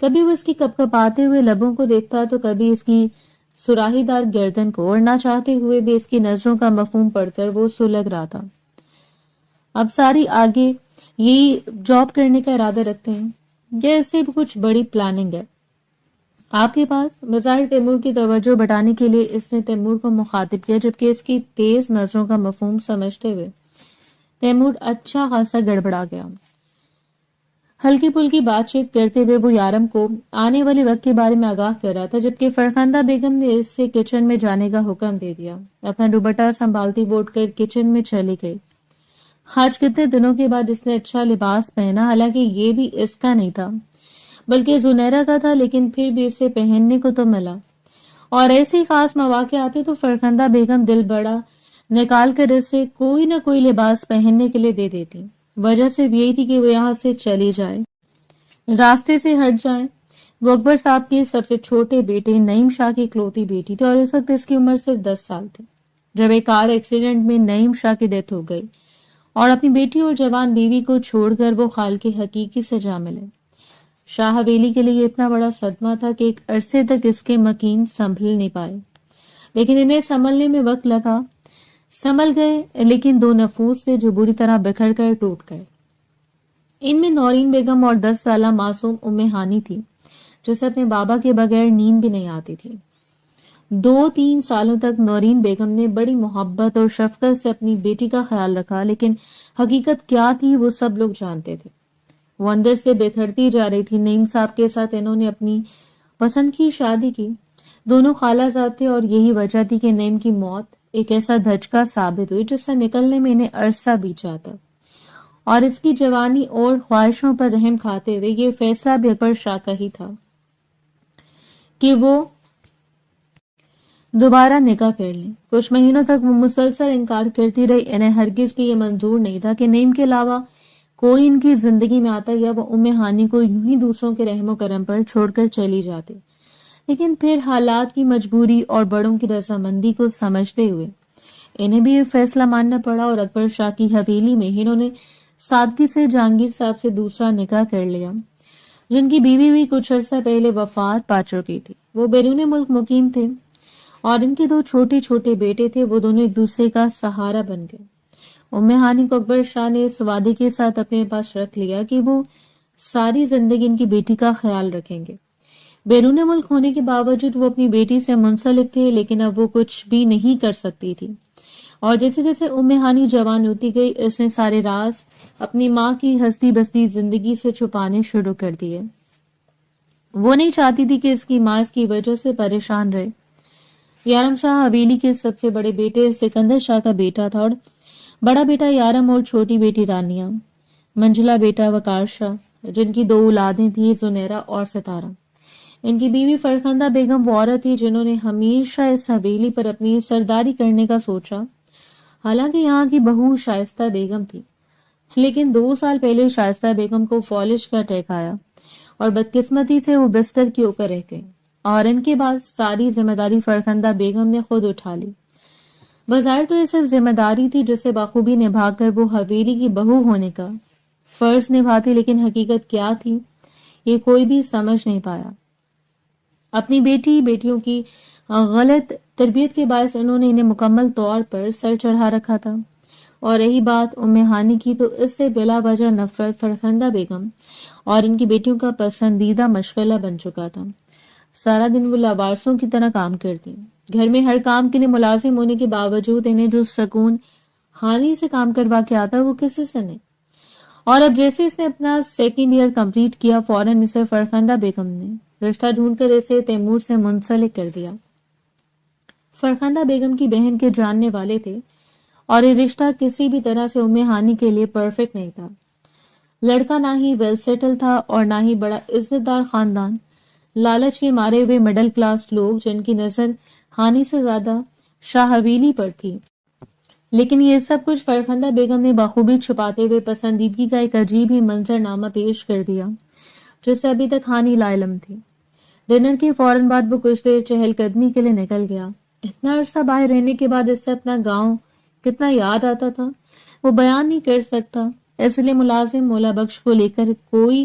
کبھی وہ اس کی کپکپاتے ہوئے لبوں کو دیکھتا تو کبھی اس کی سراہی دار گردن کو، اور نہ چاہتے ہوئے بھی اس کی نظروں کا مفہوم پڑھ کر وہ سلگ رہا تھا۔ اب ساری آگے یہی جاب کرنے کا ارادہ رکھتے ہیں، یا اس سے بھی کچھ بڑی پلاننگ ہے آپ کے پاس؟ بظاہر تیمور کی توجہ بٹانے کے لیے اس نے تیمور کو مخاطب کیا، جبکہ اس کی تیز نظروں کا مفہوم سمجھتے ہوئے تیمور اچھا خاصا گڑبڑا گیا۔ ہلکی پھلکی بات چیت کرتے ہوئے وہ یارم کو آنے والے وقت کے بارے میں آگاہ کر رہا تھا، جبکہ فرخندہ بیگم نے اس سے کچن میں جانے کا حکم دے دیا۔ اپنا دوپٹہ سنبھالتی وہ اٹھ کر کچن میں چلی گئی۔ آج کتنے دنوں کے بعد اس نے اچھا لباس پہنا، حالانکہ یہ بھی اس کا نہیں تھا بلکہ زنیرہ کا تھا، لیکن پھر بھی اسے پہننے کو تو ملا، اور ایسے خاص مواقع آتے تو فرخندہ بیگم دل بڑا نکال کر اسے کوئی نہ کوئی لباس پہننے کے لیے دے دیتی۔ وجہ صرف یہی تھی کہ وہ یہاں سے چلی جائے، راستے سے ہٹ جائے۔ وہ اکبر صاحب کے سب سے چھوٹے بیٹے نعیم شاہ کی اکلوتی بیٹی تھی، اور اس وقت اس کی عمر صرف 10 سال تھی جب ایک کار ایکسیڈنٹ میں نعیم شاہ کی ڈیتھ ہو گئی، اور اپنی بیٹی اور جوان بیوی کو چھوڑ کر وہ خالق حقیقی سے جا ملے۔ شاہ حویلی کے لیے اتنا بڑا صدمہ تھا کہ ایک عرصے تک اس کے مکین سنبھل نہیں پائے، لیکن انہیں سنبھلنے میں وقت لگا۔ سنبھل گئے، لیکن دو نفوس تھے جو بری طرح بکھر کر ٹوٹ گئے۔ ان میں نورین بیگم اور 10 سالہ معصوم ام ہانی تھی، جسے اپنے بابا کے بغیر نیند بھی نہیں آتی تھی۔ 2-3 سالوں تک نورین بیگم نے بڑی محبت اور شفقت سے اپنی بیٹی کا خیال رکھا، لیکن حقیقت کیا تھی وہ سب لوگ جانتے تھے۔ وہ اندر سے بکھرتی جا رہی تھی۔ نعیم صاحب کے ساتھ انہوں نے اپنی پسند کی شادی کی، دونوں خالہ زاد تھے، اور یہی وجہ تھی کہ نعیم کی موت ایک ایسا دھچکا ثابت ہوئی جس سے نکلنے میں انہیں عرصہ بیت جاتا، اور اس کی جوانی اور خواہشوں پر رحم کھاتے ہوئے یہ فیصلہ بھی اکبر شاہ کا ہی تھا کہ وہ دوبارہ نکاح کر لیں۔ کچھ مہینوں تک وہ مسلسل انکار کرتی رہی۔ انہیں ہرگز بھی یہ منظور نہیں تھا کہ نعیم کے علاوہ کوئی ان کی زندگی میں آتا، یا وہ ام ہانی کو یوں ہی دوسروں کے رحم و کرم پر چھوڑ کر چلی جاتی۔ لیکن پھر حالات کی مجبوری اور بڑوں کی رضامندی کو سمجھتے ہوئے انہیں بھی یہ فیصلہ ماننا پڑا، اور اکبر شاہ کی حویلی میں انہوں نے سادگی سے جہانگیر صاحب سے دوسرا نکاح کر لیا، جن کی بیوی بھی کچھ عرصہ پہلے وفات پا چکی تھی۔ وہ بیرون ملک مقیم تھے، اور ان کے 2 چھوٹے چھوٹے بیٹے تھے۔ وہ دونوں ایک دوسرے کا سہارا بن گئے۔ ام ہانی کو اکبر شاہ نے اس وعدے کے ساتھ اپنے پاس رکھ لیا کہ وہ ساری زندگی ان کی بیٹی کا خیال رکھیں گے۔ بیرون ملک ہونے کے باوجود وہ اپنی بیٹی سے منسلک تھے، لیکن اب وہ کچھ بھی نہیں کر سکتی تھی، اور جیسے جیسے ام ہانی جوان ہوتی گئی، اس نے سارے راز اپنی ماں کی ہستی بستی زندگی سے چھپانے شروع کر دیے۔ وہ نہیں چاہتی تھی کہ اس کی ماں اس کی وجہ سے پریشان رہے۔ یارم شاہ حویلی کے سب سے بڑے بیٹے سکندر شاہ کا بیٹا تھا، اور بڑا بیٹا یارم اور چھوٹی بیٹی رانیہ، منجلا بیٹا وقار شاہ، جن کی 2 اولادیں تھیں، زنیرہ اور ستارہ۔ ان کی بیوی فرخندہ بیگم وہ عورت تھی جنہوں نے ہمیشہ اس حویلی پر اپنی سرداری کرنے کا سوچا۔ حالانکہ یہاں کی بہو شائستہ بیگم تھی، لیکن 2 سال پہلے شائستہ بیگم کو فالج کا اٹیک آیا، اور بدقسمتی سے وہ بستر کی اوپر رہ گئی، اور ان کے بعد ساری ذمہ داری فرخندہ بیگم نے خود اٹھا لی۔ بظاہر تو یہ صرف ذمہ داری تھی جسے بخوبی نبھا کر وہ حویلی کی بہو ہونے کا فرض نبھاتی، لیکن حقیقت کیا تھی یہ کوئی بھی سمجھ نہیں پایا۔ اپنی بیٹیوں کی غلط تربیت کے باعث انہوں نے انہیں مکمل طور پر سر چڑھا رکھا تھا، اور رہی بات ام ہانی کی، تو اس سے بلا وجہ نفرت فرخندہ بیگم اور ان کی بیٹیوں کا پسندیدہ مشغلہ بن چکا تھا۔ سارا دن وہ لاوارسوں کی طرح کام کرتی، گھر میں ہر کام کے لیے ملازم ہونے کے باوجود انہیں جو سکون ہانی سے کام کروا کے آتا وہ کسی سے نہیں۔ اور اب جیسے اس نے اپنا 2nd ایئر کمپلیٹ کیا، فوراً اسے فرخندہ بیگم نے رشتہ ڈھونڈ کر اسے تیمور سے منسلک کر دیا۔ فرخندہ بیگم کی بہن کے جاننے والے تھے، اور یہ رشتہ کسی بھی طرح سے ام ہانی کے لیے پرفیکٹ نہیں تھا۔ لڑکا نہ ہی ویل سیٹل تھا اور نہ ہی بڑا عزت دار خاندان، لالچ کے مارے ہوئے مڈل کلاس لوگ جن کی نظر ہانی سے زیادہ شاہ حویلی پر تھی۔ لیکن یہ سب کچھ فرخندہ بیگم نے بخوبی چھپاتے ہوئے پسندیدگی کا ایک عجیب ہی منظر نامہ پیش کر دیا، جس سے ابھی تک ہانی لا علم تھی۔ ڈنر کے فوراً بعد وہ کچھ دیر چہل قدمی کے لیے نکل گیا۔ اتنا عرصہ باہر رہنے کے بعد اس سے اپنا گاؤں کتنا یاد آتا تھا وہ بیان نہیں کر سکتا، اس لیے ملازم مولا بخش کو لے کر کوئی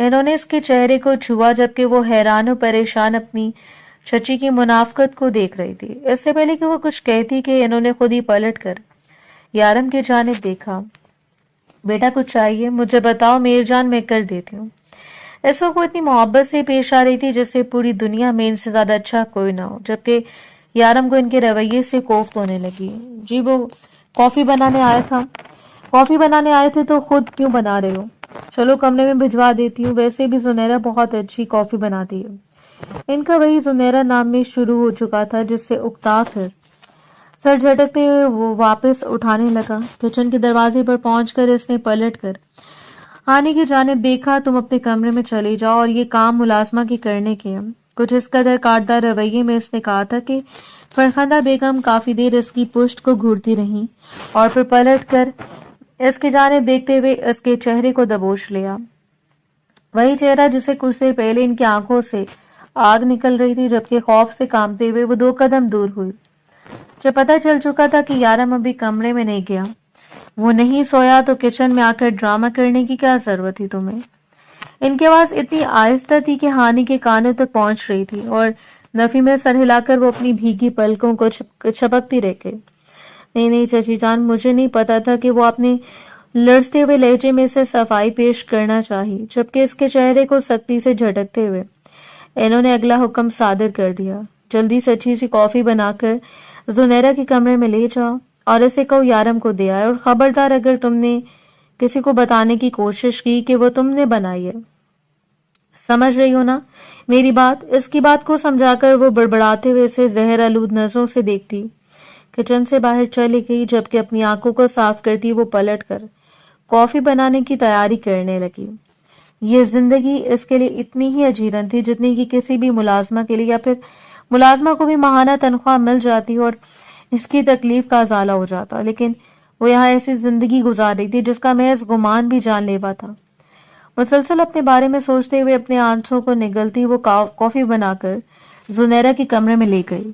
انہوں نے اس کے چہرے کو چھوا جبکہ وہ حیران و پریشان اپنی چچی کی منافقت کو دیکھ رہی تھی۔ اس سے پہلے کہ وہ کچھ کہتی کہ انہوں نے خود ہی پلٹ کر یارم کی جانب دیکھا۔ بیٹا کچھ چاہیے؟ مجھے بتاؤ میر جان، میں کر دیتی ہوں۔ اس وقت وہ اتنی محبت سے پیش آ رہی تھی جیسے پوری دنیا میں ان سے زیادہ اچھا کوئی نہ ہو، جبکہ یارم کو ان کے رویے سے کوفت ہونے لگی۔ جی وہ کافی بنانے آیا تھا۔ کافی بنانے آئے تھے تو خود کیوں بنا رہے ہو؟ چلو کمرے میں بھجوا دیتی ہوں، ویسے بھی زنیرہ بہت اچھی کافی بناتی ہے۔ ان کا وہی زنیرہ نام میں شروع ہو چکا تھا جس سے اکتا کر سر جھٹکتے ہوئے وہ واپس اٹھانے لگا۔ کچن کے دروازے پر پہنچ کر اس نے پلٹ کر ہانی کی جانب دیکھا۔ تم اپنے کمرے میں چلی جاؤ اور یہ کام ملازمہ کی کرنے کے ہیں۔ کچھ اس قدر کاٹدار رویے میں اس نے کہا تھا کہ فرخندہ بیگم کافی دیر اس کی پشت کو گھورتی رہیں اور پھر پلٹ کر اس کی جانب دیکھتے ہوئے اس کے چہرے کو دبوچ لیا۔ وہی چہرہ جسے کچھ دیر پہلے ان کی آنکھوں سے آگ نکل رہی تھی، جبکہ خوف سے کانپتے ہوئے وہ 2 قدم دور ہوئی۔ جب پتہ چل چکا تھا کہ یارم ابھی کمرے میں نہیں گیا، وہ نہیں سویا، تو کچن میں آ کر ڈرامہ کرنے کی کیا ضرورت تھی تمہیں؟ ان کی آواز اتنی آہستہ تھی کہ ہانی کے کانوں تک پہنچ رہی تھی اور نفی میں سر ہلا کر وہ اپنی بھیگی پلکوں کو چھپکتی رہ گئی۔ نہیں چچی جان، مجھے نہیں پتا تھا کہ وہ اپنے لرزتے ہوئے لہجے میں سے صفائی پیش کرنا چاہی، جبکہ اس کے چہرے کو سختی سے جھٹکتے ہوئے انہوں نے اگلا حکم صادر کر دیا۔ جلدی سے اچھی سی کافی بنا کر زنیرہ کے کمرے میں لے جاؤ اور اسے کہو یارم کو دے آئے، اور خبردار اگر تم نے کسی کو بتانے کی کوشش کی کہ وہ تم نے بنائی ہے۔ سمجھ رہی ہو نا میری بات؟ اس کی بات کو سمجھا کر وہ بڑبڑاتے ہوئے اسے زہر آلود نظروں سے دیکھتی کچن سے باہر چلی گئی، جبکہ اپنی آنکھوں کو صاف کرتی وہ پلٹ کر کافی بنانے کی تیاری کرنے لگی۔ یہ زندگی اس کے لیے اتنی ہی اجیرن تھی جتنی کہ کسی بھی ملازمہ کے لیے، یا پھر ملازمہ کو بھی ماہانہ تنخواہ مل جاتی اور اس کی تکلیف کا ازالہ ہو جاتا، لیکن وہ یہاں ایسی زندگی گزار رہی تھی جس کا محض گمان بھی جان لیوا تھا۔ مسلسل اپنے بارے میں سوچتے ہوئے اپنے آنسوں کو نگلتی وہ کافی بنا کر زنیرہ کے کمرے میں لے گئی۔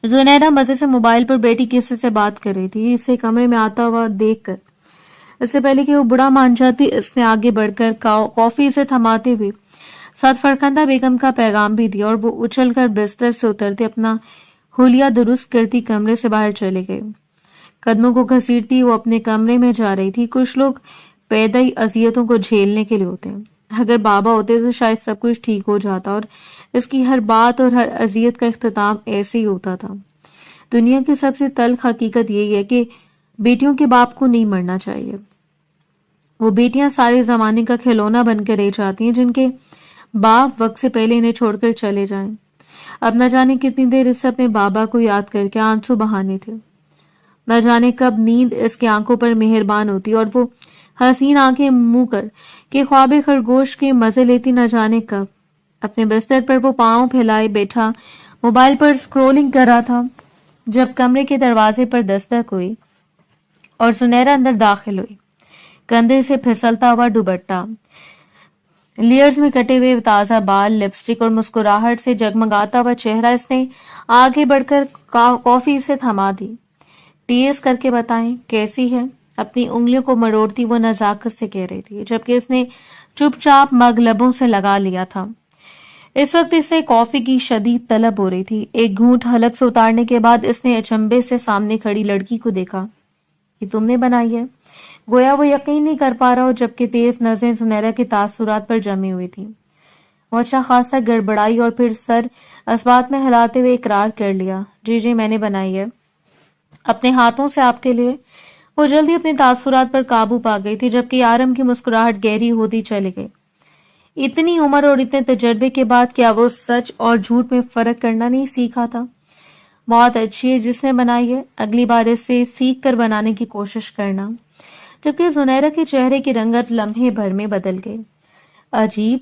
زنیرہ مزے سے موبائل پر بیٹی کسی سے بات کر رہی تھی۔ اسے کمرے میں آتا ہوا دیکھ کر اس سے پہلے کہ وہ بڑا مان جاتی، اس نے آگے بڑھ کر کافی سے تھماتے ہوئے ساتھ فرخندہ بیگم کا پیغام بھی دیا، اور وہ اچھل کر بستر سے اترتے اپنا حلیہ درست کرتی کمرے سے باہر چلے گئے۔ قدموں کو گھسیٹتی وہ اپنے کمرے میں جا رہی تھی۔ کچھ لوگ پیدائی اذیتوں کو جھیلنے کے لیے ہوتے ہیں۔ اگر بابا ہوتے تو شاید سب کچھ ٹھیک ہو جاتا، اور اس کی ہر بات اور ہر اذیت کا اختتام ایسے ہی ہوتا تھا۔ دنیا کی سب سے تلخ حقیقت یہی ہے کہ بیٹیوں کے باپ کو نہیں مرنا چاہیے۔ وہ بیٹیاں سارے زمانے کا کھلونا بن کر رہ جاتی ہیں جن کے باپ وقت سے پہلے انہیں چھوڑ کر چلے جائیں۔ اب نہ جانے کتنی دیر اس سے اپنے بابا کو یاد کر کے آنسو بہانے تھے، نہ جانے کب نیند اس کے آنکھوں پر مہربان ہوتی اور وہ حسین آنکھیں منہ کر کے خواب خرگوش کے مزے لیتی، نہ جانے کب اپنے بستر پر وہ پاؤں پھیلائے بیٹھا موبائل پر سکرولنگ کر رہا تھا، جب کمرے کے دروازے پر دستک ہوئی اور زنیرہ اندر داخل ہوئی۔ کندھے سے پھسلتا ہوا دوپٹہ، لیئرز میں کٹے ہوئے تازہ بال، لپسٹک اور مسکراہٹ سے جگمگاتا ہوا چہرہ، اس نے آگے بڑھ کر کافی سے تھما دی۔ ٹیز کر کے بتائیں کیسی ہے؟ اپنی انگلیوں کو مروڑتی وہ نزاکت سے کہہ رہی تھی، جبکہ اس نے چپ چاپ مگ لبوں سے لگا لیا تھا۔ اس وقت اسے کافی کی شدید طلب ہو رہی تھی۔ ایک گھونٹ حلق سے اتارنے کے بعد اس نے اچنبے سے سامنے کھڑی لڑکی کو دیکھا۔ یہ تم نے بنائی ہے؟ گویا وہ یقین نہیں کر پا رہا ہو، جبکہ تیز نظریں زنیرہ کے تاثرات پر جمی ہوئی تھی۔ وہ اچھا خاصا گڑبڑائی اور پھر سر اس بات میں ہلاتے ہوئے اقرار کر لیا، جی میں نے بنائی ہے، اپنے ہاتھوں سے آپ کے لیے۔ وہ جلدی اپنے تاثرات پر قابو پا گئی تھی، جبکہ یارم کی مسکراہٹ گہری ہوتی چلی گئی۔ اتنی عمر اور اتنے تجربے کے بعد کیا وہ سچ اور جھوٹ میں فرق کرنا نہیں سیکھا تھا؟ بہت اچھی ہے جس نے بنائی ہے، اگلی بار اس سے سیکھ کر بنانے کی کوشش کرنا۔ جبکہ زنیرہ کے چہرے کی رنگت لمحے بھر میں بدل گئی۔ عجیب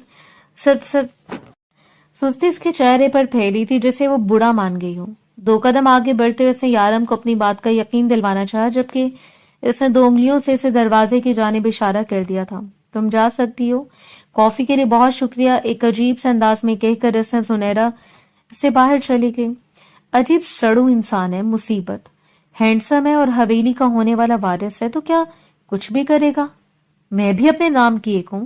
سستی اس کے چہرے پر پھیلی تھی جسے وہ برا مان گئی ہو۔ 2 قدم آگے بڑھتے ہوئے اس نے یارم کو اپنی بات کا یقین دلوانا چاہا، جبکہ اس نے 2 انگلیوں سے اسے دروازے کی جانب اشارہ کر دیا تھا۔ تم جا سکتی ہو، کافی کے لیے بہت شکریہ، ایک عجیب سے انداز میں کہہ کر اس نے زنیرہ سے باہر چلی گئی۔ عجیب سڑو انسان ہے، مصیبت، ہینڈسم ہے اور حویلی کا ہونے والا وارث ہے تو کیا کچھ بھی کرے گا؟ میں بھی اپنے نام کی ایک ہوں،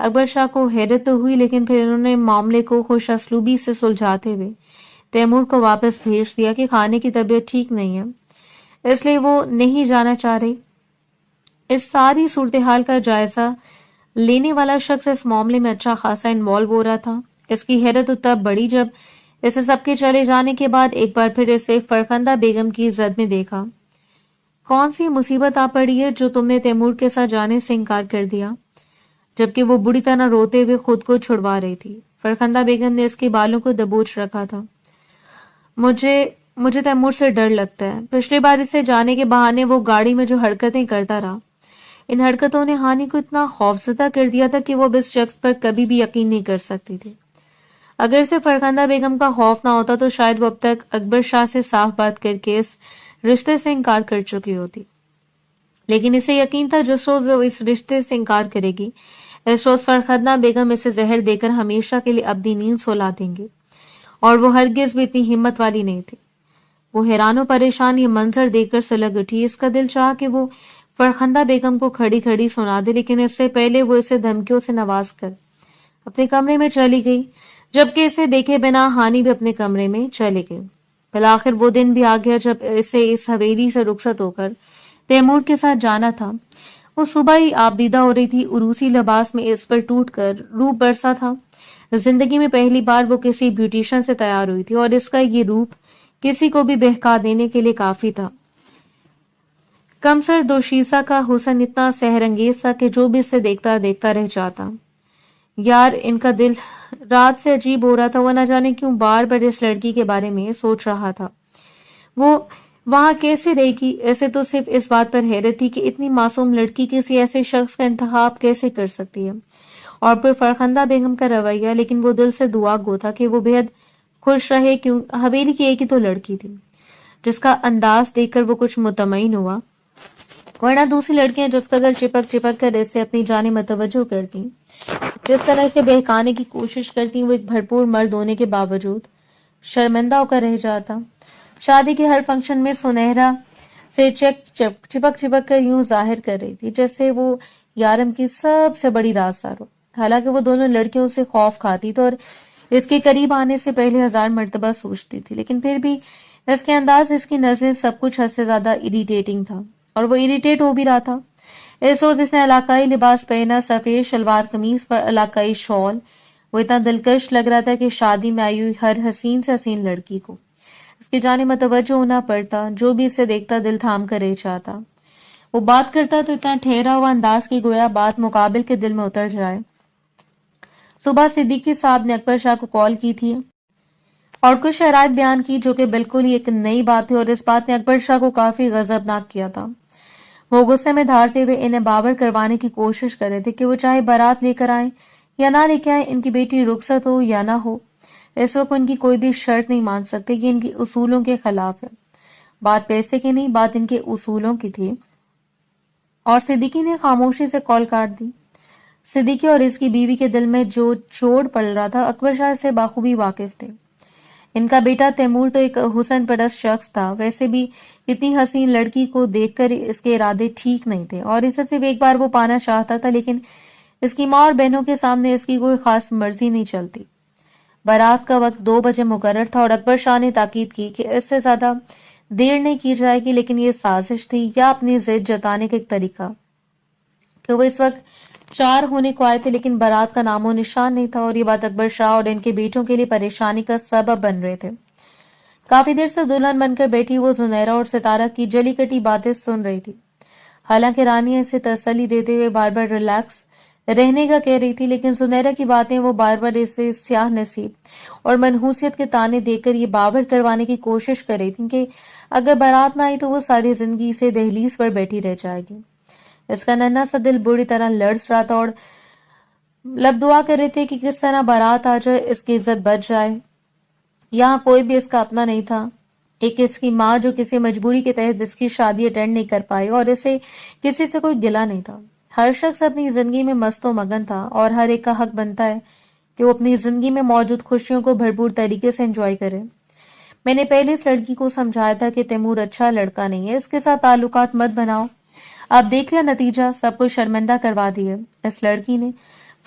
اکبر شاہ کو حیرت تو ہوئی، لیکن پھر انہوں نے معاملے کو خوش اسلوبی سے سلجھاتے ہوئے تیمور کو واپس بھیج دیا کہ خانے کی طبیعت ٹھیک نہیں ہے، اس لیے وہ نہیں جانا چاہ رہی۔ اس ساری صورتحال کا جائزہ لینے والا شخص اس معاملے میں اچھا خاصا انوالو ہو رہا تھا۔ اس کی حیرت تب بڑھی جب اسے سب کے چلے جانے کے بعد ایک بار پھر اسے فرخندہ بیگم کی زد میں دیکھا۔ کون سی مصیبت آ پڑی ہے جو تم نے تیمور کے ساتھ جانے سے انکار کر دیا؟ جبکہ وہ بری طرح روتے ہوئے خود کو چھڑوا رہی تھی۔ فرخندہ بیگم نے اس کے بالوں کو دبوچ رکھا تھا۔ مجھے تیمور سے ڈر لگتا ہے۔ پچھلی بار اسے جانے کے بہانے وہ گاڑی میں جو حرکتیں کرتا رہا، ان حرکتوں نے ہانی کو اتنا خوفزدہ کر دیا تھا کہ وہ اس شخص پر کبھی بھی یقین نہیں کر سکتی تھی۔ اگر سے فرخندہ بیگم کا خوف نہ ہوتا تو شاید وہ اب تک اکبر شاہ سے صاف بات کر کے اس رشتے سے انکار کر چکی ہوتی، لیکن اسے یقین تھا جس روز وہ اس رشتے سے انکار کرے گی، اس روز فرخندہ بیگم اسے زہر دے کر ہمیشہ کے لیے اپنی نیند سلا دیں گے، اور وہ ہرگز بھی اتنی ہمت والی نہیں تھی۔ وہ حیران و پریشان یہ منظر دیکھ کر سلگ اٹھی۔ اس کا دل چاہا کہ وہ فرخندہ بیگم کو کھڑی کھڑی سنا دے، لیکن اس سے پہلے وہ اسے دھمکیوں سے نواز کر اپنے کمرے میں چلی گئی، جبکہ اسے دیکھے بنا ہانی بھی اپنے کمرے میں چلے گئی۔ بالآخر وہ دن بھی آ گیا جب اسے اس حویلی سے رخصت ہو کر تیمور کے ساتھ جانا تھا۔ وہ صبح ہی آبدیدہ ہو رہی تھی، عروسی لباس میں اس پر ٹوٹ کر روپ برسا تھا۔ زندگی میں پہلی بار وہ کسی بیوٹیشن سے تیار ہوئی تھی، اور اس کا یہ روپ کسی کو بھی بہکا دینے کے لیے کافی تھا۔ کم سر دوشیزہ کا حسن اتنا سحر انگیز تھا کہ جو بھی اسے دیکھتا دیکھتا رہ جاتا۔ یار ان کا دل رات سے عجیب ہو رہا تھا، وہ نہ جانے کیوں بار بار اس لڑکی کے بارے میں سوچ رہا تھا۔ وہ وہاں کیسے رہے گی؟ ایسے تو صرف اس بات پر حیرت تھی کہ اتنی معصوم لڑکی کسی ایسے شخص کا انتخاب کیسے کر سکتی ہے، اور پھر فرخندہ بیگم کا رویہ۔ لیکن وہ دل سے دعا گو تھا کہ وہ بےحد خوش رہے، کیوں حویلی کی ایک ہی تو لڑکی تھی جس کا انداز دیکھ کر وہ کچھ مطمئن ہوا، ورنہ دوسری لڑکیاں جس قدر چپک چپک کر اسے اپنی جانب متوجہ کرتی، جس طرح اسے بہکانے کی کوشش کرتی، وہ ایک بھرپور مرد ہونے کے باوجود شرمندہ ہو کر رہ جاتا۔ شادی کے ہر فنکشن میں سنہرا سے چپک کر یوں ظاہر کر رہی تھی جیسے وہ یارم کی سب سے بڑی رازدار ہو۔ حالانکہ وہ دونوں لڑکیوں سے خوف کھاتی تھی اور اس کے قریب آنے سے پہلے 1000 مرتبہ سوچتی تھی، لیکن پھر بھی اس کے انداز، اس کی نظریں، سب کچھ حد سے زیادہ اریٹیٹنگ تھا، اور وہ اریٹیٹ ہو بھی رہا تھا۔ اس روز اس نے علاقائی لباس پہنا، سفید شلوار قمیض پر علاقائی شال۔ وہ اتنا دلکش لگ رہا تھا کہ شادی میں آئی ہوئی ہر حسین سے حسین لڑکی کو اس کی جانب متوجہ ہونا پڑتا، جو بھی اسے دیکھتا دل تھام کر رہ جاتا۔ وہ بات کرتا تو اتنا ٹھہرا ہوا انداز کی گویا بات مقابل کے دل میں اتر جائے۔ صبح صدیقی صاحب نے اکبر شاہ کو کال کی تھی اور کچھ شرائط بیان کی جو کہ بالکل ہی ایک نئی بات تھی، اور اس بات نے اکبر شاہ کو کافی غضبناک کیا تھا۔ وہ غصے میں دھاڑتے ہوئے انہیں باور کروانے کی کوشش کر رہے تھے کہ وہ چاہے بارات لے کر آئیں یا نہ لے کے آئیں، ان کی بیٹی رخصت ہو یا نہ ہو، اس وقت ان کی کوئی بھی شرط نہیں مان سکتے، یہ ان کی اصولوں کے خلاف ہے۔ بات پیسے کی نہیں، بات ان کے اصولوں کی تھی، اور صدیقی نے خاموشی سے کال کاٹ دی۔ صدیقی اور اس کی بیوی کے دل میں جو چوٹ پڑ رہا تھا اکبر شاہ سے بخوبی واقف تھے۔ ان کا بیٹا تیمور تو ایک حسن پرست شخص تھا، ویسے بھی اتنی حسین لڑکی کو دیکھ کر اس کے ارادے ٹھیک نہیں تھے، اور اسے صرف ایک بار وہ پانا چاہتا تھا، لیکن اس کی ماں اور بہنوں کے سامنے اس کی کوئی خاص مرضی نہیں چلتی۔ بارات کا وقت 2 بجے مقرر تھا، اور اکبر شاہ نے تاکید کی کہ اس سے زیادہ دیر نہیں کی جائے گی، لیکن یہ سازش تھی یا اپنی ضد جتانے کا ایک طریقہ کہ وہ اس وقت 4 ہونے کو آئے تھے لیکن بارات کا نام و نشان نہیں تھا، اور یہ بات اکبر شاہ اور ان کے بیٹوں کے لیے پریشانی کا سبب بن رہے تھے۔ کافی دیر سے دلہن بن کر بیٹھی وہ زنیرہ اور ستارہ کی جلی کٹی باتیں سن رہی تھی، حالانکہ رانیہ اسے تسلی دیتے ہوئے بار بار ریلیکس رہنے کا کہہ رہی تھی، لیکن زنیرہ کی باتیں وہ بار بار اسے سیاہ نصیب اور منحوسیت کے تانے دے کر یہ باور کروانے کی کوشش کر رہی تھی کہ اگر بارات نہ آئی تو وہ ساری زندگی سے دہلیز پر بیٹھی رہ جائے گی۔ اس کا ننھا سا دل بری طرح لرز رہا تھا، اور لب دعا کر رہے تھے کہ کس طرح بارات آ جائے، اس کی عزت بچ جائے۔ یہاں کوئی بھی اس کا اپنا نہیں تھا، ایک اس کی ماں جو کسی مجبوری کے تحت اس کی شادی اٹینڈ نہیں کر پائی، اور اسے کسی سے کوئی گلہ نہیں تھا۔ ہر شخص اپنی زندگی میں مست و مگن تھا، اور ہر ایک کا حق بنتا ہے کہ وہ اپنی زندگی میں موجود خوشیوں کو بھرپور طریقے سے انجوائے کرے۔ میں نے پہلے اس لڑکی کو سمجھایا تھا کہ تیمور اچھا لڑکا نہیں ہے، اس کے ساتھ تعلقات مت بناؤ۔ اب دیکھ لیا نتیجہ، سب کو شرمندہ کروا دیا۔ اس لڑکی نے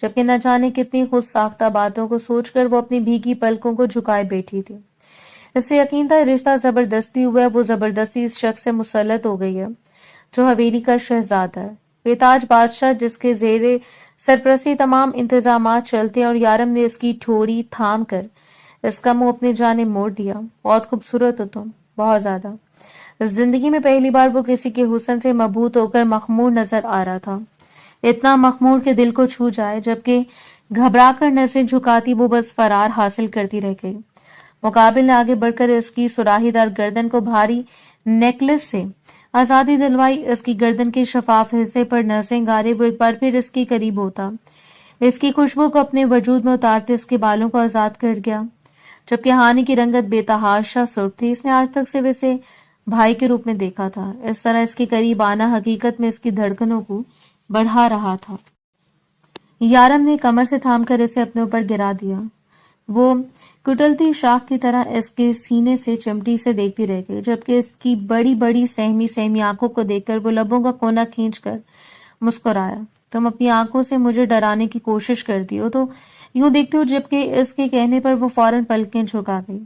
جبکہ نہ جانے کتنی خود ساختہ باتوں کو سوچ کر وہ اپنی بھیگی پلکوں کو جھکائے بیٹھی تھی۔ اس سے یقین تھا رشتہ زبردستی ہوا ہے، وہ زبردستی اس شخص سے مسلط ہو گئی ہے جو حویلی کا شہزادہ ہے، بے تاج بادشاہ جس کے زیر سرپرستی تمام انتظامات چلتے ہیں، اور یارم نے اس کی ٹھوڑی تھام کر اس کا منہ اپنے جانب موڑ دیا۔ بہت خوبصورت ہو تم، بہت زیادہ۔ زندگی میں پہلی بار وہ کسی کے حسن سے مبہوت ہو کر مخمور نظر آ رہا تھا، اتنا مخمور کہ دل کو چھو جائے، جبکہ گھبرا کر نظریں جھکاتی وہ بس فرار حاصل کرتی رہ گئی۔ مقابل نے آگے بڑھ کر اس کی سراہی دار گردن کو بھاری نیکلس سے آزادی دلوائی۔ اس کی گردن کے شفاف حصے پر نظریں گارے وہ ایک بار پھر اس کے قریب ہوتا، اس کی خوشبو کو اپنے وجود میں اتارتے اس کے بالوں کو آزاد کر گیا، جبکہ ہانی کی رنگت بے تحاشا سرخ تھی۔ اس نے آج تک صرف اسے بھائی کے روپ میں دیکھا تھا، اس طرح اس کے قریب آنا حقیقت میں اس کی دھڑکنوں کو بڑھا رہا تھا۔ یارم نے کمر سے تھام کر اسے اپنے اوپر گرا دیا، وہ کٹلتی شاخ کی طرح اس کے سینے سے چمٹی سے دیکھتی رہ گئی، جبکہ اس کی بڑی بڑی سہمی آنکھوں کو دیکھ کر وہ لبوں کا کونا کھینچ کر مسکرایا۔ تم اپنی آنکھوں سے مجھے ڈرانے کی کوشش کرتی ہو، تو یوں دیکھتی ہو، جبکہ اس کے کہنے پر وہ فوراً پلکیں جھکا گئی۔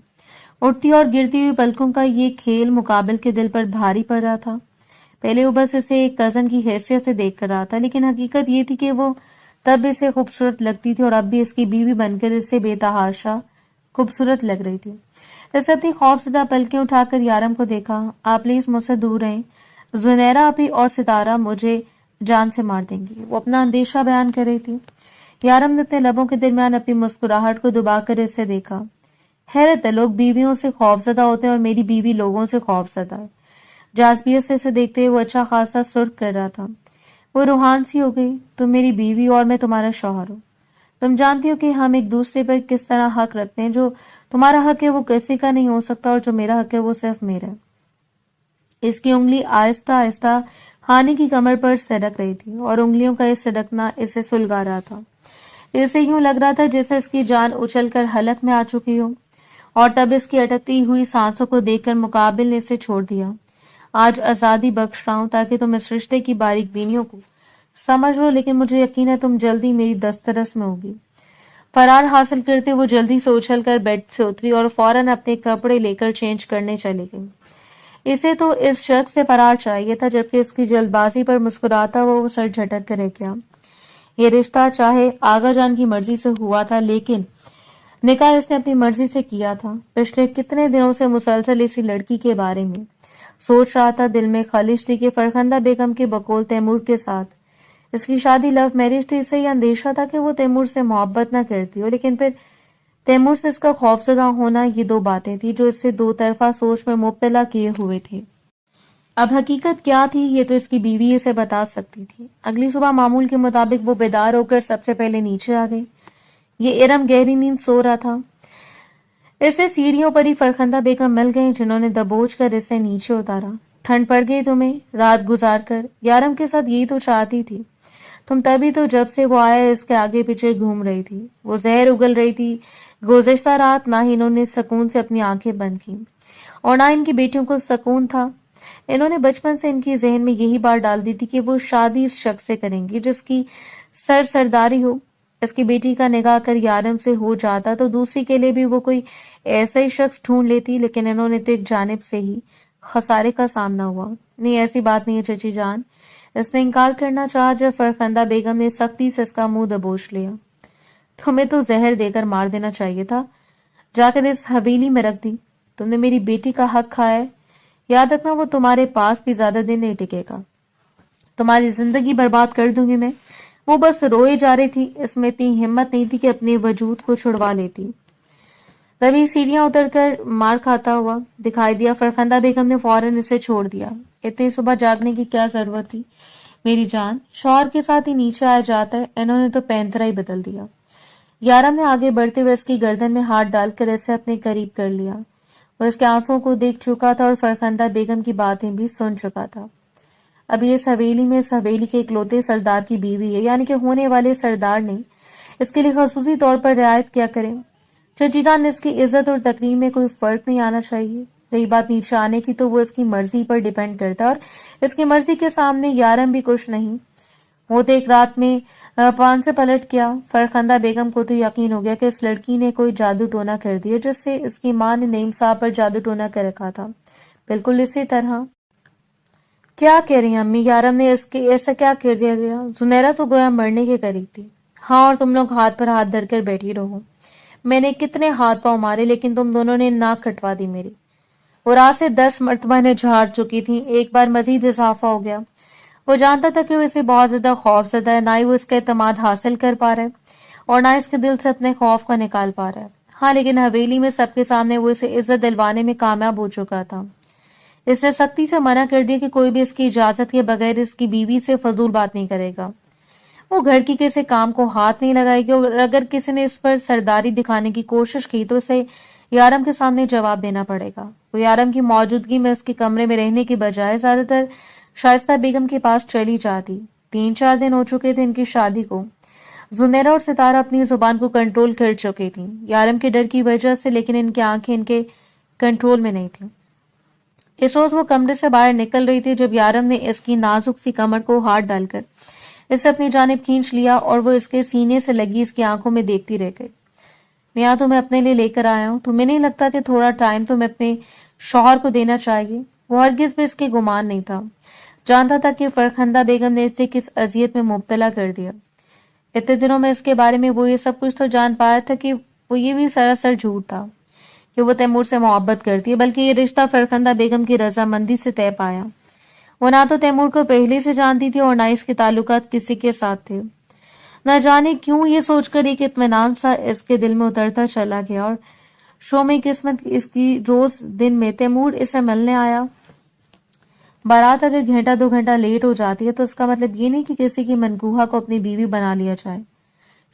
اٹھتی اور گرتی ہوئی پلکوں کا یہ کھیل مقابل کے دل پر بھاری پڑ رہا تھا۔ پہلے وہ بس اسے ایک کزن کی حیثیت سے دیکھ کر رہا تھا، لیکن حقیقت یہ تھی کہ وہ تب اسے خوبصورت لگتی تھی اور اب بھی اس کی بیوی بن کر اسے بے تحاشا خوبصورت لگ رہی تھی۔ اس نے اپنی خوف زدہ پلکیں اٹھا کر یارم کو دیکھا۔ آپ پلیز مجھ سے دور رہیں، زنیرہ اپی اور ستارہ مجھے جان سے مار دیں گی، وہ اپنا اندیشہ بیان کر رہی تھی۔ یارم نے اپنے لبوں کے درمیان اپنی مسکراہٹ کو دبا کر اسے دیکھا۔ حیرت ہے، لوگ بیویوں سے خوف زدہ ہوتے ہیں اور میری بیوی لوگوں سے خوف زدہ ہے۔ جاذبیت سے اسے دیکھتے ہوئے وہ اچھا خاصا سرخ کر رہا تھا۔ وہ روحان سی ہو گئی۔ تم میری بیوی اور میں تمہارا شوہر ہوں۔ تم جانتی ہو کہ ہم ایک دوسرے پر کس طرح حق رکھتے ہیں، جو تمہارا حق ہے وہ کسی کا نہیں ہو سکتا، اور جو میرا حق ہے وہ صرف میرا ہے۔ اس کی انگلی آہستہ آہستہ ہانی کی کمر پر سرک رہی تھی، اور انگلیوں کا یہ سرکنا اسے سلگا رہا تھا۔ اسے یوں لگ رہا تھا جیسے اس کی جان اچھل کر حلق میں آ چکی ہو، اور تب اس کی اٹکتی ہوئی سانسوں کو دیکھ کر مقابل نے اسے چھوڑ دیا۔ آج آزادی بخش رہا ہوں تاکہ تم اس رشتے کی باریک بینیوں کو سمجھ لو، لیکن مجھے یقین ہے تم جلدی میری دسترس میں ہوگی۔ فرار حاصل کرتے وہ جلدی سے اچھل کر بیڈ سے اتری اور فوراً اپنے کپڑے لے کر چینج کرنے چلی گئی۔ اسے تو اس شخص سے فرار چاہیے تھا، جبکہ اس کی جلد بازی پر مسکراتا ہوا وہ سر جھٹک کر رہ گیا۔ یہ رشتہ چاہے آغا جان کی مرضی سے ہوا تھا، لیکن نکاح اس نے اپنی مرضی سے کیا تھا۔ پچھلے کتنے دنوں سے مسلسل اسی لڑکی کے بارے میں سوچ رہا تھا، دل میں خلش تھی کہ فرخندہ بیگم کے بقول تیمور کے ساتھ اس کی شادی لو میرج تھی۔ اسے یہ اندیشہ تھا کہ وہ تیمور سے محبت نہ کرتی ہو، لیکن پھر تیمور سے اس کا خوفزدہ ہونا، یہ دو باتیں تھی جو اس سے دو طرفہ سوچ میں مبتلا کیے ہوئے تھے۔ اب حقیقت کیا تھی یہ تو اس کی بیوی اسے بتا سکتی تھی۔ اگلی صبح معمول کے مطابق وہ بیدار ہو کر سب سے پہلے نیچے آ گئی۔ یہ ارم گہری نیند سو رہا تھا۔ اسے سیڑھیوں پر ہی فرخندہ بیگم مل گئی، جنہوں نے دبوچ کر اسے نیچے اتارا۔ ٹھنڈ پڑ گئی تمہیں رات گزار کر؟ یارم کے ساتھ یہی تو چاہتی تھی تم، تبھی تو جب سے وہ آیا اس کے آگے پیچھے گھوم رہی تھی۔ وہ زہر اگل رہی تھی۔ گزشتہ رات نہ ہی انہوں نے سکون سے اپنی آنکھیں بند کی، اور نہ ان کی بیٹیوں کو سکون تھا۔ انہوں نے بچپن سے ان کی ذہن میں یہی بات ڈال دی تھی کہ وہ شادی اس شخص سے کریں گی جس کی سرداری ہو۔ اس کی بیٹی کا نکاح کر یارم سے ہو جاتا تو دوسری کے لیے بھی وہ کوئی ایسا ہی شخص ڈھونڈ لیتی، لیکن انہوں نے تو ایک جانب سے ہی خسارے کا سامنا ہوا۔ نہیں، ایسی بات نہیں ہے چچی جان، اس نے انکار کرنا چاہا جب فرخندہ بیگم نے سختی سے اس کا منہ دبوچ لیا۔ تمہیں تو زہر دے کر مار دینا چاہیے تھا، جا کر اس حویلی میں رکھ دی۔ تم نے میری بیٹی کا حق کھایا ہے، یاد رکھنا وہ تمہارے پاس بھی زیادہ دن نہیں ٹکے گا۔ تمہاری زندگی برباد کر دوں گی میں۔ وہ بس روئے جا رہی تھی، اس میں اتنی ہمت نہیں تھی کہ اپنے وجود کو چھڑوا لیتی۔ تبھی سیڑھیاں اتر کر مار کھاتا ہوا دکھائی دیا۔ فرخندہ بیگم نے فوراً اسے چھوڑ دیا۔ اتنی صبح جاگنے کی کیا ضرورت تھی میری جان، شوہر کے ساتھ ہی نیچے آیا جاتا ہے، انہوں نے تو پینترا ہی بدل دیا۔ یارم نے آگے بڑھتے ہوئے اس کی گردن میں ہاتھ ڈال کر اسے اپنے قریب کر لیا۔ وہ اس کے آنسوں کو دیکھ چکا تھا اور فرخندہ بیگم کی باتیں بھی سن چکا تھا۔ ابھی اس حویلی میں اس حویلی کے اکلوتے سردار کی بیوی ہے، یعنی کہ ہونے والے سردار نے اس کے لیے خصوصی طور پر رعایت کیا کرے۔ چچی جان، اس کی عزت اور تکریم میں کوئی فرق نہیں آنا چاہیے۔ رہی بات نیچے آنے کی تو وہ اس کی مرضی پر ڈیپینڈ کرتا ہے، اور اس کی مرضی کے سامنے یارم بھی کچھ نہیں۔ ہوتے ایک رات میں پان سے پلٹ گیا۔ فرخندہ بیگم کو تو یقین ہو گیا کہ اس لڑکی نے کوئی جادو ٹونا کر دیا، جس سے اس کی ماں نے نعیم صاحب پر جادو ٹونا کر رکھا تھا، بالکل اسی طرح۔ کیا کہہ رہی ہیں امی؟ یارم نے اس کے ایسا کیا کر دیا گیا؟ زنیرہ تو گویا مرنے کے قریب تھی۔ ہاں، اور تم لوگ ہاتھ پر ہاتھ دھر کر بیٹھی رہو۔ میں نے کتنے ہاتھ پاؤں مارے، لیکن تم دونوں نے ناک کٹوا دی میری۔ وہ رات سے 10 مرتبہ نے جھاڑ چکی تھی، ایک بار مزید اضافہ ہو گیا۔ وہ جانتا تھا کہ وہ اسے بہت زیادہ خوف زدہ ہے، نہ ہی وہ اس کا اعتماد حاصل کر پا رہا ہے اور نہ اس کے دل سے اپنے خوف کو نکال پا رہا ہے۔ ہاں، لیکن حویلی میں سب کے سامنے وہ اسے عزت دلوانے میں کامیاب ہو چکا تھا۔ اس نے سختی سے منع کر دیا کہ کوئی بھی اس کی اجازت کے بغیر اس کی بیوی سے فضول بات نہیں کرے گا۔ وہ گھر کی کسی کام کو ہاتھ نہیں لگائے گی، اور اگر کسی نے اس پر سرداری دکھانے کی کوشش کی تو اسے یارم کے سامنے جواب دینا پڑے گا۔ وہ یارم کی موجودگی میں اس کے کمرے میں رہنے کی بجائے زیادہ تر شائستہ بیگم کے پاس چلی جاتی۔ 3-4 دن ہو چکے تھے ان کی شادی کو۔ زنیرہ اور ستارہ اپنی زبان کو کنٹرول کر چکی تھیں، یارم کے ڈر کی وجہ سے، لیکن ان کی آنکھیں ان کے کنٹرول میں نہیں تھیں۔ اس روز وہ کمرے سے باہر نکل رہی تھی جب یارم نے اس کی نازک سی کمر کو ہاتھ ڈال کر اسے اپنی جانب کھینچ لیا اور وہ اس کے سینے سے لگی اس کی آنکھوں میں دیکھتی رہ گئی۔ میں یہاں تمہیں اپنے لیے لے کر آیا ہوں، تمہیں نہیں لگتا کہ تھوڑا ٹائم تمہیں اپنے شوہر کو دینا چاہیے؟ وہ ہرگز بھی اس کے گمان نہیں تھا، جانتا تھا کہ فرخندہ بیگم نے اسے کس اذیت میں مبتلا کر دیا۔ اتنے دنوں میں اس کے بارے میں وہ یہ سب کچھ تو جان پایا تھا کہ وہ یہ بھی سراسر جھوٹ تھا کہ وہ تیمور سے محبت کرتی ہے، بلکہ یہ رشتہ فرخندہ بیگم کی رضامندی سے طے پایا۔ وہ نہ تو تیمور کو پہلے سے جانتی تھی اور نہ اس کے تعلقات کسی کے ساتھ تھے۔ نہ جانے کیوں یہ سوچ کر ایک اطمینان سا اس کے دل میں اترتا چلا گیا، اور شومی قسمت اس کی روز دن میں تیمور اسے ملنے آیا۔ بارات اگر 1-2 گھنٹہ لیٹ ہو جاتی ہے تو اس کا مطلب یہ نہیں کہ کسی کی منگوہا کو اپنی بیوی بنا لیا جائے۔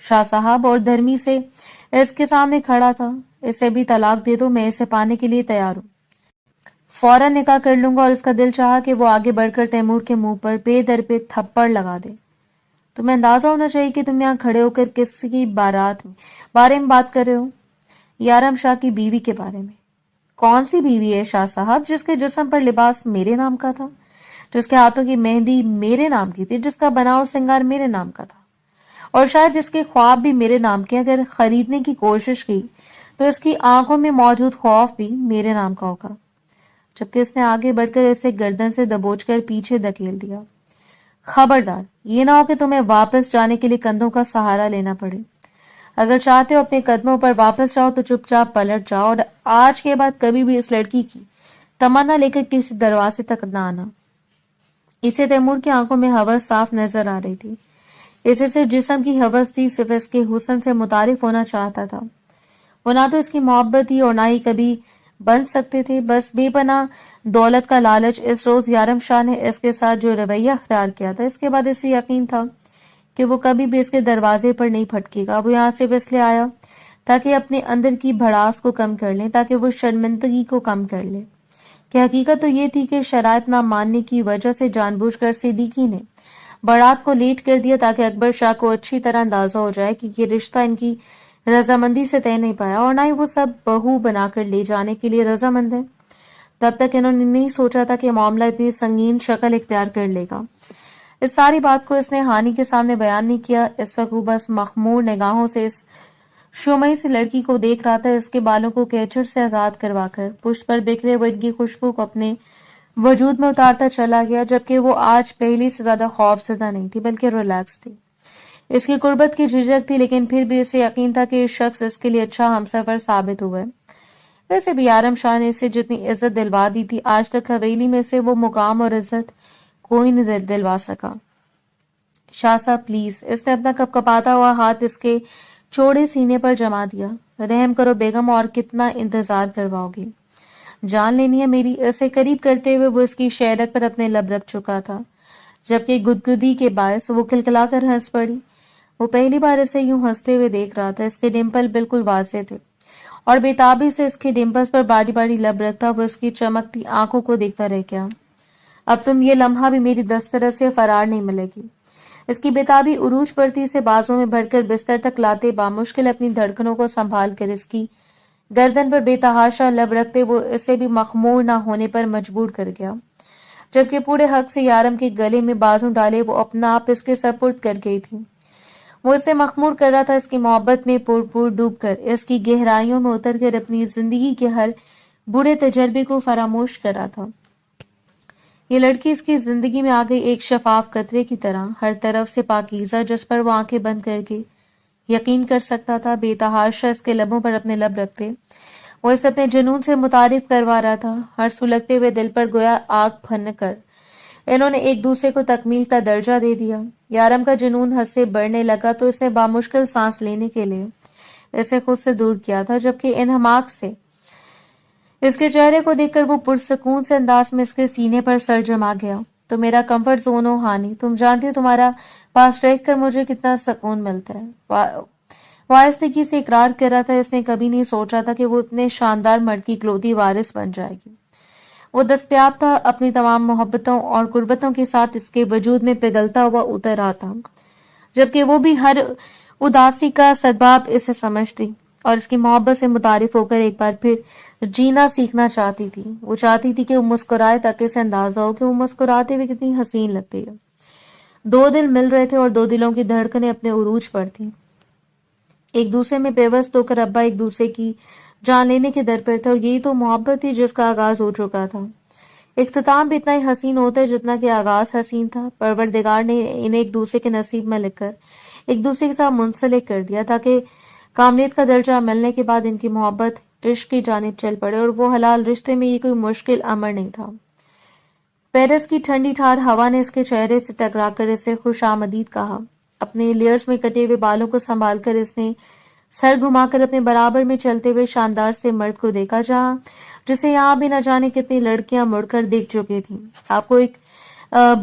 شاہ صاحب اور دھرمی سے اس کے سامنے کھڑا تھا۔ اسے بھی طلاق دے دو، میں اسے پانے کے لیے تیار ہوں، فوراً نکاح کر لوں گا۔ اور اس کا دل چاہا کہ وہ آگے بڑھ کر تیمور کے منہ پر بے در پہ تھپڑ لگا دے۔ تمہیں اندازہ ہونا چاہیے کہ تم یہاں کھڑے ہو کر کس کی بارے میں بات کر رہے ہو؟ یارم شاہ کی بیوی کے بارے میں۔ کون سی بیوی ہے شاہ صاحب؟ جس کے جسم پر لباس میرے نام کا تھا، جس کے ہاتھوں کی مہندی میرے نام کی تھی، جس کا بناؤ سنگار میرے نام کا تھا، اور شاید جس کے خواب بھی میرے نام کے۔ اگر خریدنے کی کوشش کی تو اس کی آنکھوں میں موجود خوف بھی میرے نام کا ہوگا۔ جبکہ اس نے آگے بڑھ کر اسے گردن سے دبوچ کر پیچھے دھکیل دیا۔ خبردار، یہ نہ ہو کہ تمہیں واپس جانے کے لیے کندھوں کا سہارا لینا پڑے۔ اگر چاہتے ہو اپنے قدموں پر واپس جاؤ تو چپ چاپ پلٹ جاؤ، اور آج کے بعد کبھی بھی اس لڑکی کی تمنا لے کر کسی دروازے تک نہ آنا۔ اسے تیمور کی آنکھوں میں ہوس صاف نظر آ رہی تھی۔ اسے صرف جسم کی ہوس تھی، صرف اس کے حسن سے متعارف ہونا چاہتا تھا۔ وہ نہ تو اس کی محبت تھی اور نہ ہی کبھی بن سکتے تھے، بس بے پناہ دولت کا لالچ۔ اس روز یارم شاہ نے اس کے ساتھ جو رویہ اختیار کیا تھا، اس کے بعد اسے یقین تھا کہ وہ کبھی بھی اس کے دروازے پر نہیں پھٹکے گا۔ وہ یہاں صرف اس لیے آیا تاکہ اپنے اندر کی بھڑاس کو کم کر لیں، تاکہ وہ شرمندگی کو کم کر لے کہ حقیقت تو یہ تھی کہ شرائط نہ ماننے کی وجہ سے جان بوجھ کر صدیقی نے بارات کو لیٹ کر دیا، تاکہ اکبر شاہ کو اچھی طرح اندازہ ہو جائے کہ یہ رشتہ ان کی رضامندی سے طے نہیں پایا، اور نہ ہی وہ سب بہو بنا کر لے جانے کے لیے رضامند ہے۔ تب تک انہوں نے نہیں سوچا تھا کہ معاملہ اتنی سنگین شکل اختیار کر لے گا۔ اس ساری بات کو اس نے ہانی کے سامنے بیان نہیں کیا۔ اس وقت وہ بس مخمور نگاہوں سے اس شومئی سے لڑکی کو دیکھ رہا تھا، اس کے بالوں کو کیچڑ سے آزاد کروا کر پشت پر بکھرے ہوئے ان کی خوشبو کو اپنے وجود میں اتارتا چلا گیا، جبکہ وہ آج پہلے سے زیادہ خوف زدہ نہیں تھی بلکہ ریلیکس تھی۔ اس کی قربت کی جھجک تھی، لیکن پھر بھی اسے یقین تھا کہ یہ شخص اس کے لیے اچھا ہمسفر ثابت ہوا ہے۔ ویسے بھی یارم شاہ نے اسے جتنی عزت دلوا دی تھی، آج تک حویلی میں سے وہ مقام اور عزت کوئی نہیں دلوا سکا۔ شاہ صاحب پلیز، اس نے اپنا کپ کپاتا ہوا ہاتھ اس کے چوڑے سینے پر جما دیا۔ رحم کرو بیگم، اور کتنا انتظار کرواؤ گی؟ جان لینی ہے میری؟ اسے قریب کرتے ہوئے وہ اس کی شہرت پر اپنے لب رکھ چکا تھا، جبکہ گدگدی کے باعث وہ کھلکھلا کر ہنس پڑی۔ وہ پہلی بار اسے یوں ہنستے ہوئے دیکھ رہا تھا۔ اس کے ڈمپل بالکل واضح تھے، اور بےتابی سے اس کے ڈمپلز پر باری باری لب رکھتا وہ اس کی چمکتی آنکھوں کو دیکھتا رہ گیا۔ اب تم یہ لمحہ بھی میری دسترس سے فرار نہیں ملے گی۔ اس کی بےتابی عروج پرتی سے بازوں میں بھر کر بستر تک لاتے، بامشکل اپنی دھڑکنوں کو سنبھال کر اس کی گردن پر بے تحاشا لب رکھتے وہ اسے بھی مخمور نہ ہونے پر مجبور کر گیا۔ جبکہ پورے حق سے یارم کے گلے میں بازو ڈالے وہ اپنا آپ اس کے سپرد کر گئی تھی۔ وہ اسے مخمور کر رہا تھا، اس کی محبت میں پور ڈوب کر، اس کی گہرائیوں میں اتر کر اپنی زندگی کے ہر برے تجربے کو فراموش کر رہا تھا۔ یہ لڑکی اس کی زندگی میں آ گئی ایک شفاف قطرے کی طرح، ہر طرف سے پاکیزہ، جس پر وہ آنکھیں بند کر کے یقین کر سکتا تھا۔ بے تحاشا اس کے لبوں پر اپنے لب رکھتے وہ اسے اپنے جنون سے متعارف کروا رہا تھا، ہر سلگتے ہوئے دل پر گویا آگ پھن کر انہوں نے ایک دوسرے کو تکمیل کا درجہ دے دیا۔ یارم کا جنون حد سے بڑھنے لگا تو اسے بامشکل سانس لینے کے لیے اسے خود سے دور کیا تھا، جبکہ انہماک سے اس کے چہرے کو دیکھ کر وہ پرسکون سے انداز میں اس کے سینے پر سر جما گیا۔ تو میرا کمفرٹ زون ہو ہانی، تم جانتی ہو تمہارا پاس رہ کر مجھے کتنا سکون ملتا ہے۔ وہ آہستگی سے اقرار کر رہا تھا، اس نے کبھی نہیں سوچا تھا کہ وہ اتنے شاندار مرد کی اکلوتی وارث بن جائے گی۔ وہ دستیاب تھا، اپنی تمام محبتوں اور قربتوں کے ساتھ اس کے وجود میں پگھلتا ہوا اتر آتا، جبکہ وہ بھی ہر اداسی کا سبب اسے سمجھتی اور اس کی محبت سے متعارف ہو کر ایک بار پھر جینا سیکھنا چاہتی تھی۔ وہ چاہتی تھی کہ وہ مسکرائے تاکہ اسے اندازہ ہو کہ وہ مسکراتے ہوئے کتنی حسین لگتی ہے۔ دو دل مل رہے تھے اور دو دلوں کی دھڑکنیں اپنے عروج پر تھیں، ایک دوسرے میں پیوست ہو کر ابا ایک دوسرے کی جان لینے کے در پر تھے، اور یہی تو محبت تھی جس کا آغاز ہو چکا تھا۔ اختتام بھی اتنا ہی حسین ہوتا ہے جتنا کہ آغاز حسین تھا۔ پروردگار نے انہیں ایک دوسرے کے نصیب میں لکھ کر ایک دوسرے کے ساتھ منسلک کر دیا تاکہ کاملیت کا درجہ ملنے کے بعد ان کی محبت عشق کی جانب چل پڑے، اور وہ حلال رشتے میں یہ کوئی مشکل امر نہیں تھا۔ پیرس کی ٹھنڈی ٹھار ہوا نے اس کے چہرے سے ٹکرا کر اسے خوش آمدید کہا۔ اپنے لیئرز میں کٹے ہوئے بالوں کو سنبھال کر اس نے سر گھما کر اپنے برابر میں چلتے ہوئے شاندار سے مرد کو دیکھا، جسے یہاں بھی نہ جانے کتنی لڑکیاں مڑ کر دیکھ چکی تھیں۔ آپ کو ایک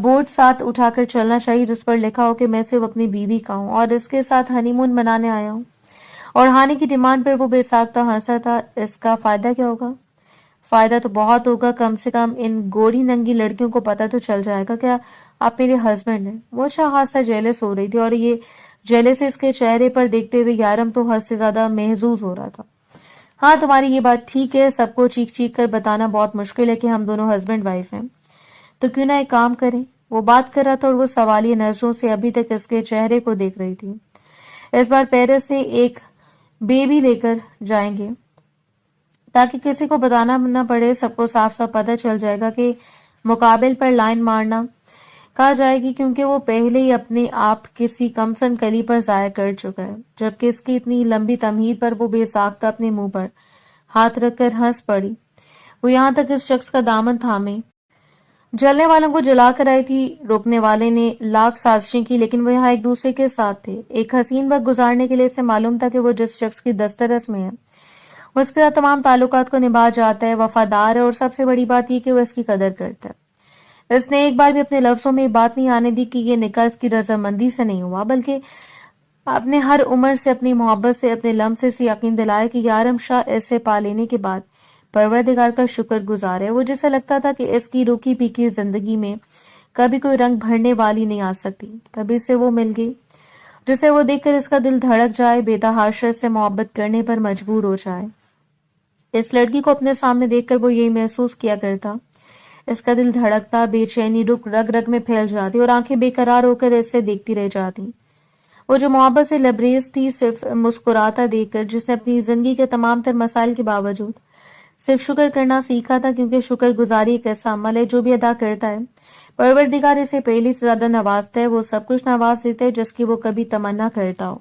بورڈ ساتھ اٹھا کر چلنا چاہیے جس پر لکھا ہو کہ میں صرف اپنی بیوی کا ہوں اور اس کے ساتھ ہنی مون منانے آیا ہوں۔ اور ہانی کی ڈیمانڈ پر وہ بے ساختہ ہنسا تھا۔ اس کا فائدہ کیا ہوگا؟ فائدہ تو بہت ہوگا، کم سے کم ان گوری ننگی لڑکیوں کو پتہ تو چل جائے گا کہ آپ میرے ہسبینڈ ہیں۔ وہ اچھا خاصا جیلس ہو رہی تھی، اور یہ جیلس اس کے چہرے پر دیکھتے ہوئے یارم تو حد سے زیادہ محظوظ ہو رہا تھا۔ ہاں تمہاری یہ بات ٹھیک ہے، سب کو چیخ چیخ کر بتانا بہت مشکل ہے کہ ہم دونوں ہسبینڈ وائف ہیں، تو کیوں نہ ایک کام کریں؟ وہ بات کر رہا تھا اور وہ سوالیہ نظروں سے ابھی تک اس کے چہرے کو دیکھ رہی تھی۔ اس بار پیرس سے ایک بیبی لے کر جائیں گے تاکہ کسی کو بتانا نہ پڑے، سب کو صاف صاف پتہ چل جائے گا کہ مقابل پر لائن مارنا کہا جائے گی، کیونکہ وہ پہلے ہی اپنے آپ کسی کمسن کلی پر ضائع کر چکا ہے۔ جبکہ اس کی اتنی لمبی تمہید پر وہ بے ساختہ اپنے منہ پر ہاتھ رکھ کر ہنس پڑی۔ وہ یہاں تک اس شخص کا دامن تھامے جلنے والوں کو جلا کر آئی تھی۔ روکنے والے نے لاکھ سازشیں کی، لیکن وہ یہاں ایک دوسرے کے ساتھ تھے۔ ایک حسین وقت گزارنے کے لیے اسے معلوم تھا کہ وہ جس شخص کی دسترس میں ہے وہ اس کے ساتھ تمام تعلقات کو نبھا جاتا ہے، وفادار ہے، اور سب سے بڑی بات یہ کہ وہ اس کی قدر کرتا ہے۔ اس نے ایک بار بھی اپنے لفظوں میں بات نہیں آنے دی کہ یہ نکاح اس کی رضامندی سے نہیں ہوا، بلکہ اپنے ہر عمر سے، اپنی محبت سے، اپنے لمس سے یقین دلایا کہ یارم شاہ اسے پا لینے کے بعد پروردگار کا شکر گزار ہے۔ وہ جسے لگتا تھا کہ اس کی روکی پیکی زندگی میں کبھی کوئی رنگ بھرنے والی نہیں آ سکتی، تبھی سے وہ مل گئی جسے وہ دیکھ کر اس کا دل دھڑک جائے، بے تحاشا سے محبت کرنے پر مجبور ہو جائے۔ اس لڑکی کو اپنے سامنے دیکھ کر وہ یہی محسوس کیا کرتا، اس کا دل دھڑکتا، بے چینی رگ رگ میں پھیل جاتی اور آنکھیں بے قرار ہو کر اسے دیکھتی رہ جاتی۔ وہ جو محبت سے لبریز تھی، صرف مسکراتا دیکھ کر، جس نے اپنی زندگی کے تمام تر مسائل کے باوجود صرف شکر کرنا سیکھا تھا، کیونکہ شکر گزاری ایک ایسا عمل ہے جو بھی ادا کرتا ہے پروردگار اسے پہلے سے زیادہ نوازتا ہے، وہ سب کچھ نواز دیتا ہے جس کی وہ کبھی تمنا کرتا ہو۔